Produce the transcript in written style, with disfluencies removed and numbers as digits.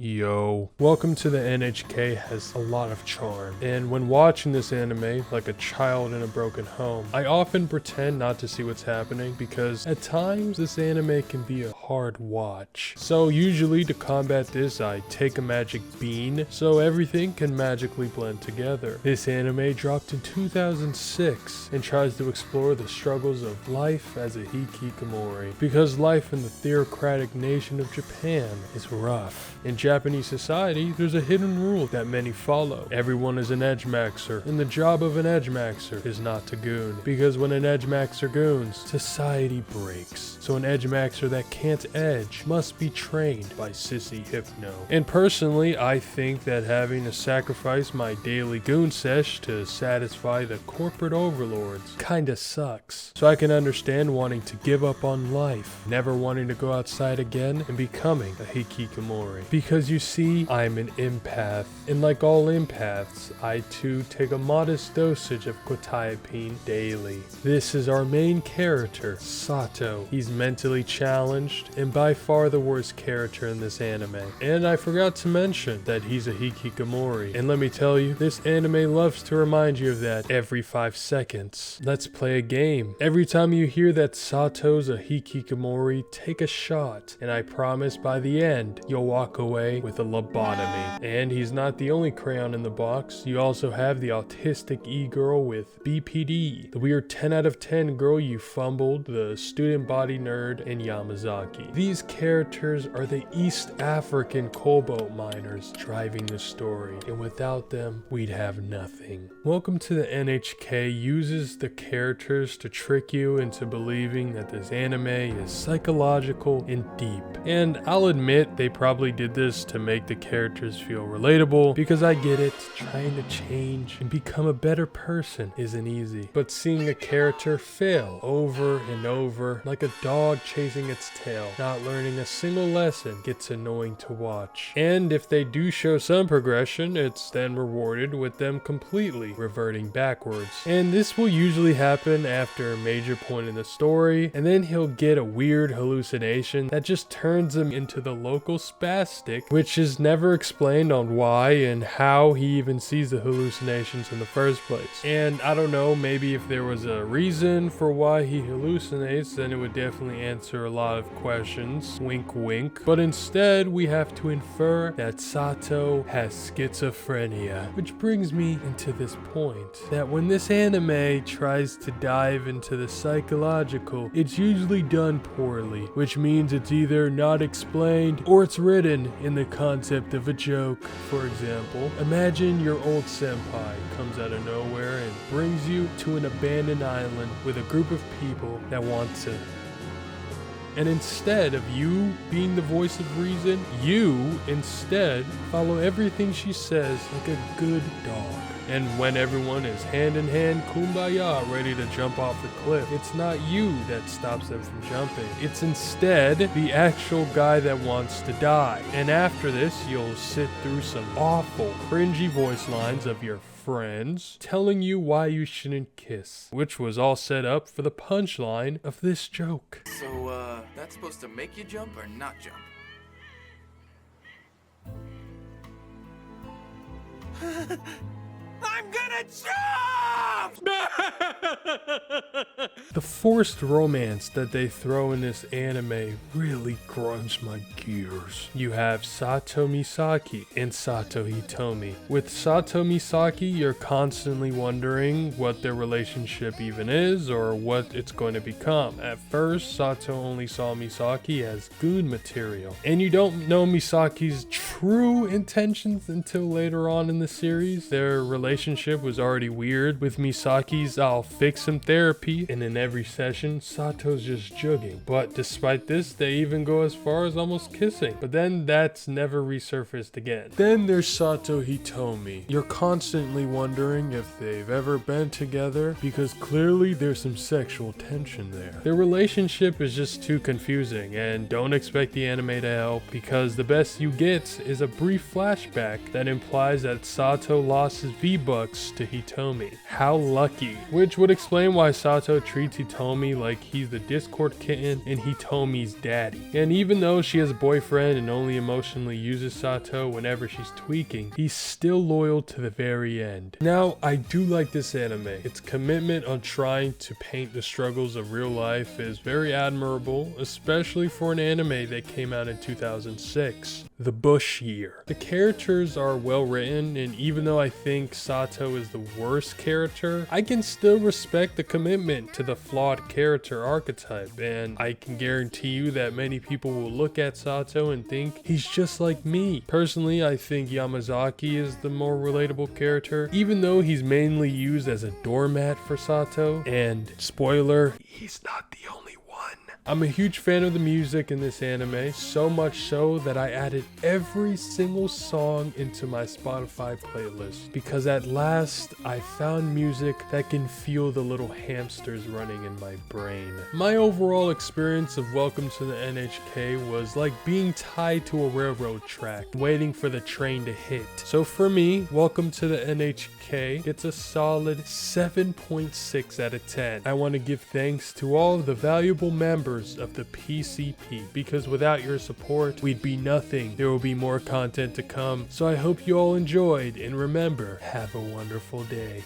Yo, welcome to the NHK has a lot of charm, and when watching this anime like a child in a broken home, I often pretend not to see what's happening because at times this anime can be a hard watch. So usually to combat this, I take a magic bean so everything can magically blend together. This anime dropped in 2006 and tries to explore the struggles of life as a hikikomori, because life in the theocratic nation of Japan is rough. In Japanese society, there's a hidden rule that many follow. Everyone is an edge-maxer, and the job of an edge-maxer is not to goon, because when an edge-maxer goons, society breaks. So an edge-maxer that can't edge must be trained by Sissy Hypno. And personally, I think that having to sacrifice my daily goon sesh to satisfy the corporate overlords kinda sucks. So I can understand wanting to give up on life, never wanting to go outside again, and becoming a hikikomori. Because you see, I'm an empath, and like all empaths, I too take a modest dosage of quetiapine daily. This is our main character, Sato. He's mentally challenged, and by far the worst character in this anime. And I forgot to mention that he's a hikikomori, and let me tell you, this anime loves to remind you of that every 5 seconds. Let's play a game. Every time you hear that Sato's a hikikomori, take a shot, and I promise by the end, you'll walk away with a lobotomy. And he's not the only crayon in the box. You also have the autistic e-girl with BPD, the weird 10 out of 10 girl you fumbled, the student body nerd, and Yamazaki. These characters are the East African cobalt miners driving the story, and without them, we'd have nothing. Welcome to the NHK uses the characters to trick you into believing that this anime is psychological and deep. And I'll admit they probably did this to make the characters feel relatable, because I get it, trying to change and become a better person isn't easy. But seeing a character fail over and over, like a dog chasing its tail, not learning a single lesson, gets annoying to watch. And if they do show some progression, it's then rewarded with them completely reverting backwards. And this will usually happen after a major point in the story, and then he'll get a weird hallucination that just turns him into the local spastic, which is never explained on why and how he even sees the hallucinations in the first place. And I don't know, maybe if there was a reason for why he hallucinates, then it would definitely answer a lot of questions, wink wink. But instead, we have to infer that Sato has schizophrenia, which brings me into this point, that when this anime tries to dive into the psychological, it's usually done poorly, which means it's either not explained or it's written in the concept of a joke. For example, imagine your old senpai comes out of nowhere and brings you to an abandoned island with a group of people that want to. And instead of you being the voice of reason, you instead follow everything she says like a good dog. And when everyone is hand in hand, kumbaya, ready to jump off the cliff, it's not you that stops them from jumping. It's instead the actual guy that wants to die. And after this, you'll sit through some awful, cringy voice lines of your friends telling you why you shouldn't kiss, which was all set up for the punchline of this joke. So, that's supposed to make you jump or not jump? I'm gonna jump! The forced romance that they throw in this anime really grinds my gears. You have Sato Misaki and Sato Hitomi. With Sato Misaki, you're constantly wondering what their relationship even is or what it's going to become. At first, Sato only saw Misaki as goon material, and you don't know Misaki's true intentions until later on in the series. Their relationship was already weird, with Misaki's "I'll fix him" therapy, and in every session Sato's just jugging. But despite this, they even go as far as almost kissing, but then that's never resurfaced again. Then there's Sato Hitomi. You're constantly wondering if they've ever been together, because clearly there's some sexual tension there. Their relationship is just too confusing, and don't expect the anime to help, because the best you get is a brief flashback that implies that Sato lost his V-Bucks to Hitomi. How lucky. Which would explain why Sato treats Hitomi like he's the Discord kitten and Hitomi's daddy. And even though she has a boyfriend and only emotionally uses Sato whenever she's tweaking, he's still loyal to the very end. Now, I do like this anime. Its commitment on trying to paint the struggles of real life is very admirable, especially for an anime that came out in 2006. The Bush Year. The characters are well written, and even though I think Sato is the worst character, I can still respect the commitment to the flawed character archetype, and I can guarantee you that many people will look at Sato and think he's just like me. Personally, I think Yamazaki is the more relatable character, even though he's mainly used as a doormat for Sato, and spoiler, he's not the only one. I'm a huge fan of the music in this anime, so much so that I added every single song into my Spotify playlist, because at last I found music that can feel the little hamsters running in my brain. My overall experience of Welcome to the NHK was like being tied to a railroad track, waiting for the train to hit. So for me, Welcome to the NHK gets a solid 7.6 out of 10. I want to give thanks to all of the valuable members of the PCP, because without your support, we'd be nothing. There will be more content to come, so I hope you all enjoyed, and remember, have a wonderful day.